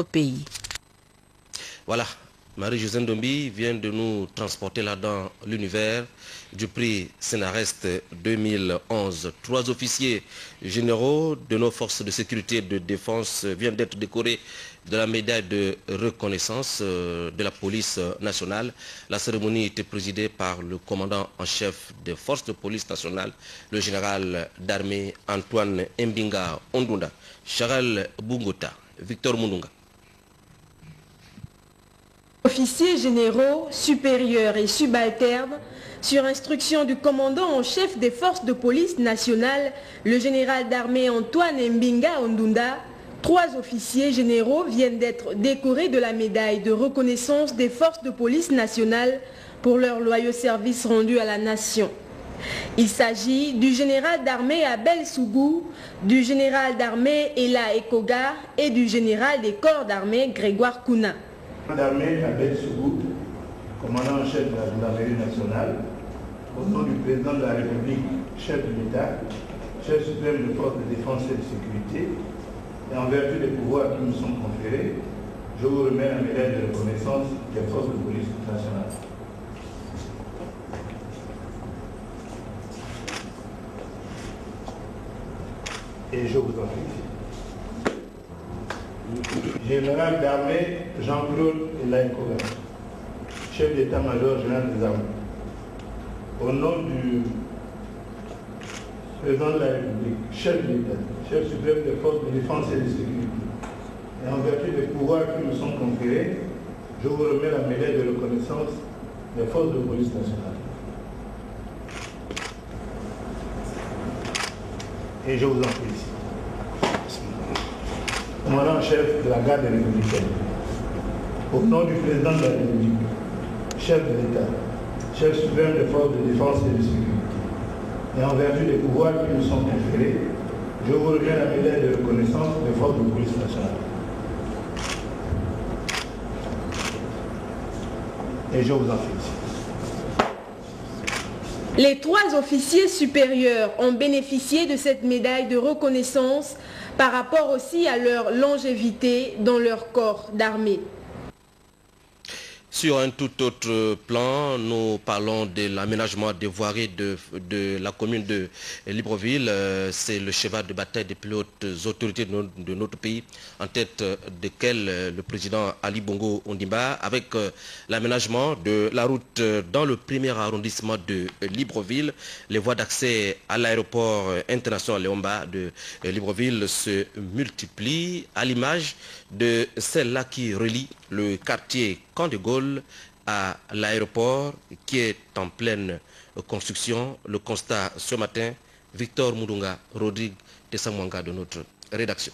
pays. Voilà, Marie-Josène Dombi vient de nous transporter là dans l'univers du prix Scénariste 2011. 3 officiers généraux de nos forces de sécurité et de défense viennent d'être décorés de la médaille de reconnaissance de la police nationale. La cérémonie était présidée par le commandant en chef des forces de police nationale, le général d'armée Antoine Mbinga Ondunda. Charles Bungota, Victor Mundunga. Officiers généraux, supérieurs et subalternes, sur instruction du commandant en chef des forces de police nationale, le général d'armée Antoine Mbinga Ondunda, 3 officiers généraux viennent d'être décorés de la médaille de reconnaissance des forces de police nationale pour leur loyaux service rendu à la nation. Il s'agit du général d'armée Abel Sougou, du général d'armée Ela Ekoga et du général des corps d'armée Grégoire Kouna. D'armée Abel Sougou, commandant en chef de la gendarmerie nationale, au nom du président de la République, chef de l'État, chef suprême de forces de défense et de sécurité, et en vertu des pouvoirs qui nous sont conférés, je vous remets la médaille de reconnaissance des forces de police nationale. Et je vous en félicite. Général d'armée Jean-Claude Elaïkoga, chef d'état-major général des armées. Au nom du président de la République, chef de l'État, chef suprême des forces de défense et de sécurité, et en vertu des pouvoirs qui nous sont conférés, je vous remets la médaille de reconnaissance des forces de police nationale. Et je vous en félicite. Commandant en chef de la garde républicaine, au nom du président de la République, chef de l'État, chef suprême des forces de défense et de sécurité, et en vertu des pouvoirs qui nous sont conférés, je vous remets la médaille de reconnaissance des forces de police nationale. Et je vous en félicite. Les 3 officiers supérieurs ont bénéficié de cette médaille de reconnaissance par rapport aussi à leur longévité dans leur corps d'armée. Sur un tout autre plan, nous parlons de l'aménagement des voiries de la commune de Libreville. C'est le cheval de bataille des plus hautes autorités de notre pays, en tête desquelles le président Ali Bongo Ondimba, avec l'aménagement de la route dans le 1er arrondissement de Libreville. Les voies d'accès à l'aéroport international Léomba de Libreville se multiplient à l'image de celle-là qui relie le quartier Camp de Gaulle à l'aéroport qui est en pleine construction. Le constat ce matin, Victor Mundunga, Rodrigue Tessamwanga de notre rédaction.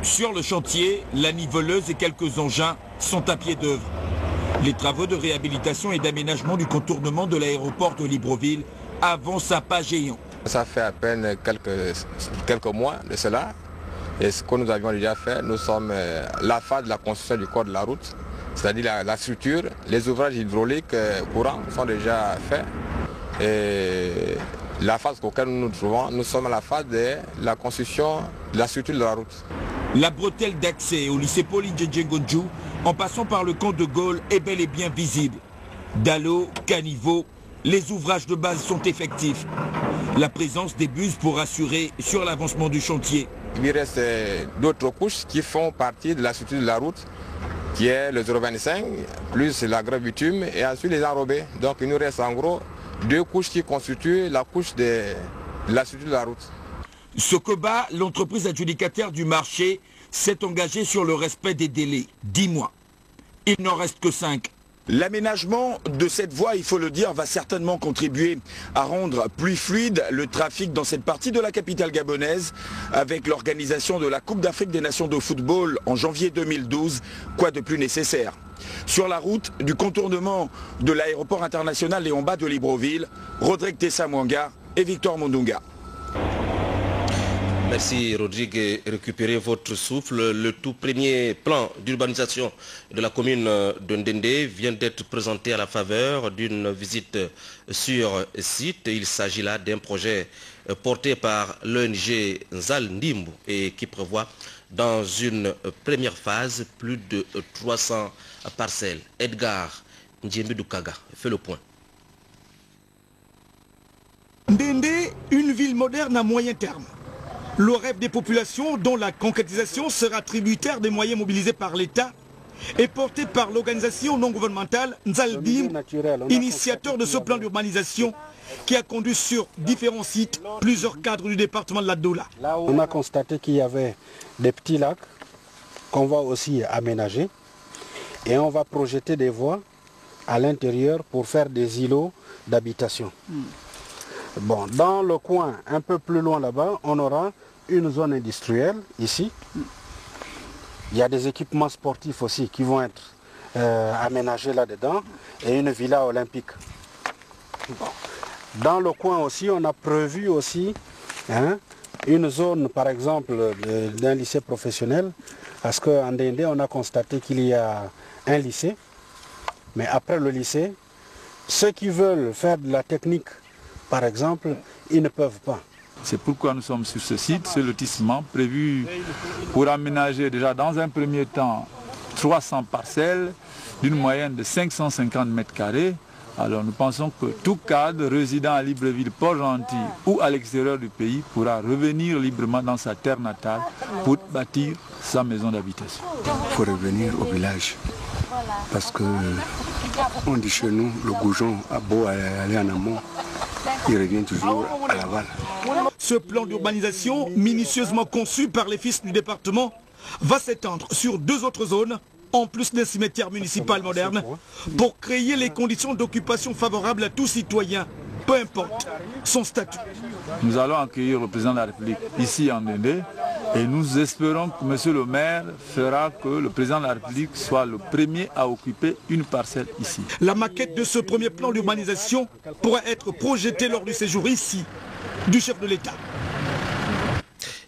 Sur le chantier, la niveleuse et quelques engins sont à pied d'œuvre. Les travaux de réhabilitation et d'aménagement du contournement de l'aéroport de Libreville avancent à pas géant. Ça fait à peine quelques mois de cela. Et ce que nous avions déjà fait, nous sommes la phase de la construction du corps de la route, c'est-à-dire la structure, les ouvrages hydrauliques courants sont déjà faits. Et la phase auquel nous nous trouvons, nous sommes à la phase de la construction de la structure de la route. La bretelle d'accès au lycée Pauline Djengonju, en passant par le camp de Gaulle, est bel et bien visible. Dallo, caniveau, les ouvrages de base sont effectifs. La présence des bus pour assurer sur l'avancement du chantier. Il reste d'autres couches qui font partie de la structure de la route, qui est le 025, plus la grève bitume et ensuite les enrobés. Donc il nous reste en gros 2 couches qui constituent la couche de la structure de la route. Sokoba, l'entreprise adjudicataire du marché, s'est engagée sur le respect des délais, 10 mois. Il n'en reste que 5. L'aménagement de cette voie, il faut le dire, va certainement contribuer à rendre plus fluide le trafic dans cette partie de la capitale gabonaise avec l'organisation de la Coupe d'Afrique des Nations de football en janvier 2012. Quoi de plus nécessaire? Sur la route du contournement de l'aéroport international Léomba de Libreville, Rodrigue Tessamwanga et Victor Mundunga. Merci Rodrigue. Récupérez votre souffle. Le tout premier plan d'urbanisation de la commune de Ndende vient d'être présenté à la faveur d'une visite sur site. Il s'agit là d'un projet porté par l'ONG Nzal Ndimbu et qui prévoit Dans une première phase, plus de 300 parcelles. Edgar Ndjembe-Doukaga fait le point. Ndende, une ville moderne à moyen terme. Le rêve des populations dont la concrétisation sera tributaire des moyens mobilisés par l'État est porté par l'organisation non gouvernementale Nzaldim, initiateur de ce plan d'urbanisation qui a conduit sur différents sites plusieurs cadres du département de la Dola. On a constaté qu'il y avait des petits lacs qu'on va aussi aménager et on va projeter des voies à l'intérieur pour faire des îlots d'habitation. Bon, dans le coin un peu plus loin là-bas, on aura une zone industrielle ici. Il y a des équipements sportifs aussi qui vont être aménagés là-dedans et une villa olympique. Bon. Dans le coin aussi, on a prévu aussi une zone, par exemple, d'un lycée professionnel, parce qu'en Ndende, on a constaté qu'il y a un lycée, mais après le lycée, ceux qui veulent faire de la technique, par exemple, ils ne peuvent pas. C'est pourquoi nous sommes sur ce site, ce lotissement prévu pour aménager déjà dans un premier temps 300 parcelles d'une moyenne de 550 mètres carrés. Alors nous pensons que tout cadre résidant à Libreville, Port-Gentil ou à l'extérieur du pays pourra revenir librement dans sa terre natale pour bâtir sa maison d'habitation. Il faut revenir au village parce que on dit chez nous, le goujon a beau aller en amont, il revient toujours à l'aval. Ce plan d'urbanisation, minutieusement conçu par les fils du département, va s'étendre sur 2 autres zones, en plus d'un cimetière municipal moderne, pour créer les conditions d'occupation favorables à tout citoyen, peu importe son statut. Nous allons accueillir le président de la République ici en Ndende et nous espérons que M. le maire fera que le président de la République soit le premier à occuper une parcelle ici. La maquette de ce premier plan d'urbanisation pourra être projetée lors du séjour ici du chef de l'État.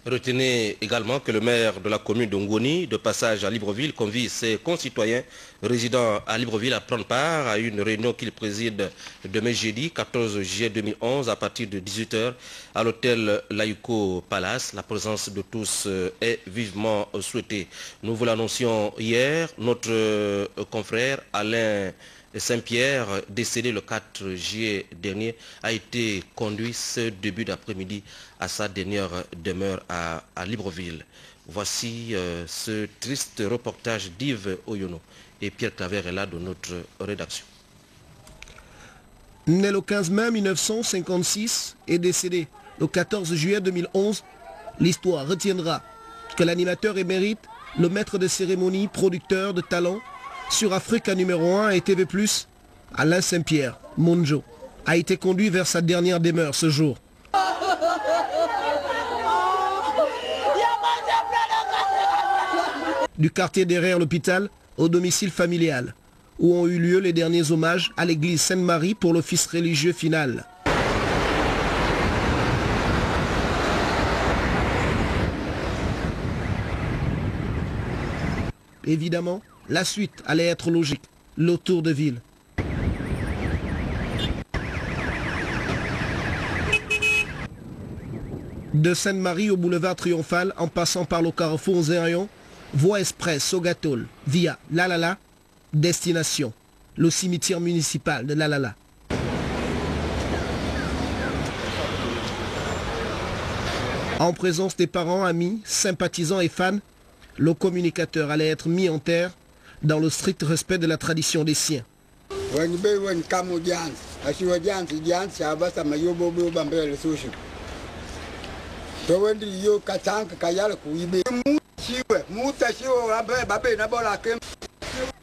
Retenez également que le maire de la commune de Ngoni, de passage à Libreville, convie ses concitoyens résidant à Libreville à prendre part à une réunion qu'il préside demain jeudi 14 juillet 2011 à partir de 18 h à l'hôtel Laïko Palace. La présence de tous est vivement souhaitée. Nous vous l'annoncions hier, notre confrère Alain Saint-Pierre, décédé le 4 juillet dernier, a été conduit ce début d'après-midi à sa dernière demeure à Libreville. Voici ce triste reportage d'Yves Oyono et Pierre Claver est là de notre rédaction. Né le 15 mai 1956 et décédé le 14 juillet 2011, l'histoire retiendra que l'animateur émérite, le maître de cérémonie, producteur de talent, sur Africa numéro 1 et TV+, Alain Saint-Pierre, Monjo, a été conduit vers sa dernière demeure ce jour. Du quartier derrière l'hôpital au domicile familial, où ont eu lieu les derniers hommages à l'église Sainte-Marie pour l'office religieux final. Évidemment, la suite allait être logique, le tour de ville. De Sainte-Marie au boulevard Triomphal, en passant par le carrefour Zérion, voie express au Gatol, via Lalala, destination, le cimetière municipal de Lalala. En présence des parents, amis, sympathisants et fans, le communicateur allait être mis en terre dans le strict respect de la tradition des siens.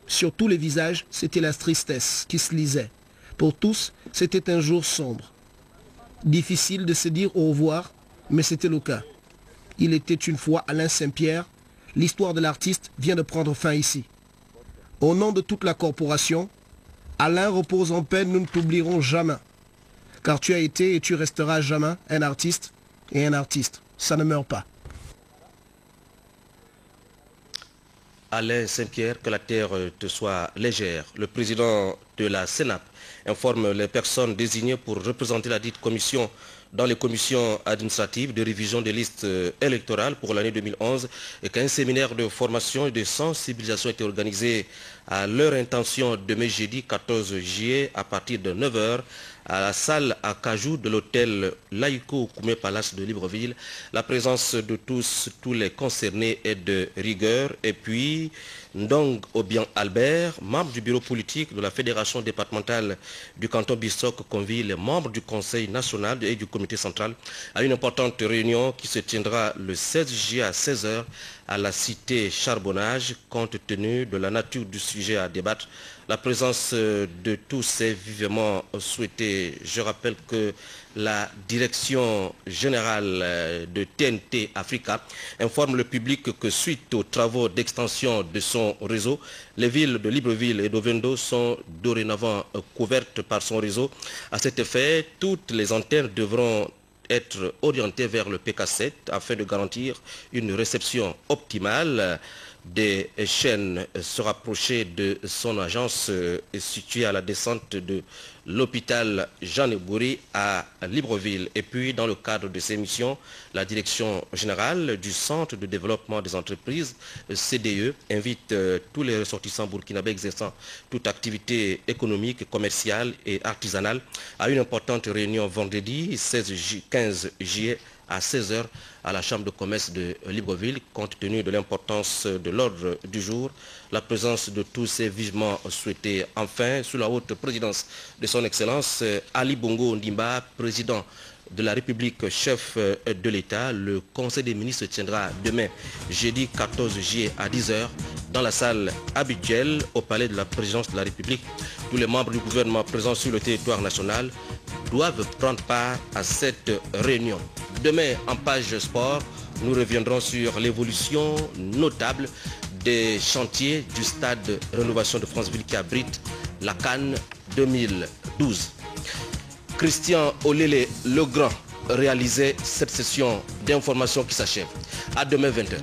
Sur tous les visages, c'était la tristesse qui se lisait. Pour tous, c'était un jour sombre. Difficile de se dire au revoir, mais c'était le cas. Il était une fois Alain Saint-Pierre. L'histoire de l'artiste vient de prendre fin ici. Au nom de toute la corporation, Alain, repose en paix, nous ne t'oublierons jamais. Car tu as été et tu resteras jamais un artiste, et un artiste, ça ne meurt pas. Alain Saint-Pierre, que la terre te soit légère. Le président de la CENAP informe les personnes désignées pour représenter la dite commission dans les commissions administratives de révision des listes électorales pour l'année 2011 et qu'un séminaire de formation et de sensibilisation était organisé à leur intention demain jeudi 14 juillet à partir de 9h à la salle à Cajou de l'hôtel Laïko Koumé Palace de Libreville. La présence de tous les concernés est de rigueur. Et puis, Ndong Obiang Albert, membre du bureau politique de la Fédération départementale du canton Bissok, convie les membres du Conseil national et du comité central à une importante réunion qui se tiendra le 16 juillet à 16h à la cité Charbonnage, compte tenu de la nature du sujet à débattre. La présence de tous est vivement souhaitée. Je rappelle que la direction générale de TNT Africa informe le public que suite aux travaux d'extension de son réseau, les villes de Libreville et d'Ovendo sont dorénavant couvertes par son réseau. À cet effet, toutes les antennes devront être orientées vers le PK7 afin de garantir une réception optimale des chaînes se rapprocher de son agence située à la descente de l'hôpital Jean-Ebouré à Libreville. Et puis, dans le cadre de ces missions, la direction générale du Centre de développement des entreprises, CDE, invite tous les ressortissants burkinabés exerçant toute activité économique, commerciale et artisanale à une importante réunion vendredi 15 juillet à 16h à la Chambre de commerce de Libreville. Compte tenu de l'importance de l'ordre du jour, la présence de tous est vivement souhaitée. Enfin, sous la haute présidence de son Excellence Ali Bongo Ondimba, président de la République, chef de l'État, le Conseil des ministres se tiendra demain, jeudi 14 juillet à 10h, dans la salle habituelle au palais de la présidence de la République. Tous les membres du gouvernement présents sur le territoire national doivent prendre part à cette réunion. Demain, en page sport, nous reviendrons sur l'évolution notable des chantiers du stade de rénovation de Franceville qui abrite la CAN 2012. Christian Olele Legrand réalisait cette session d'information qui s'achève. À demain 20h.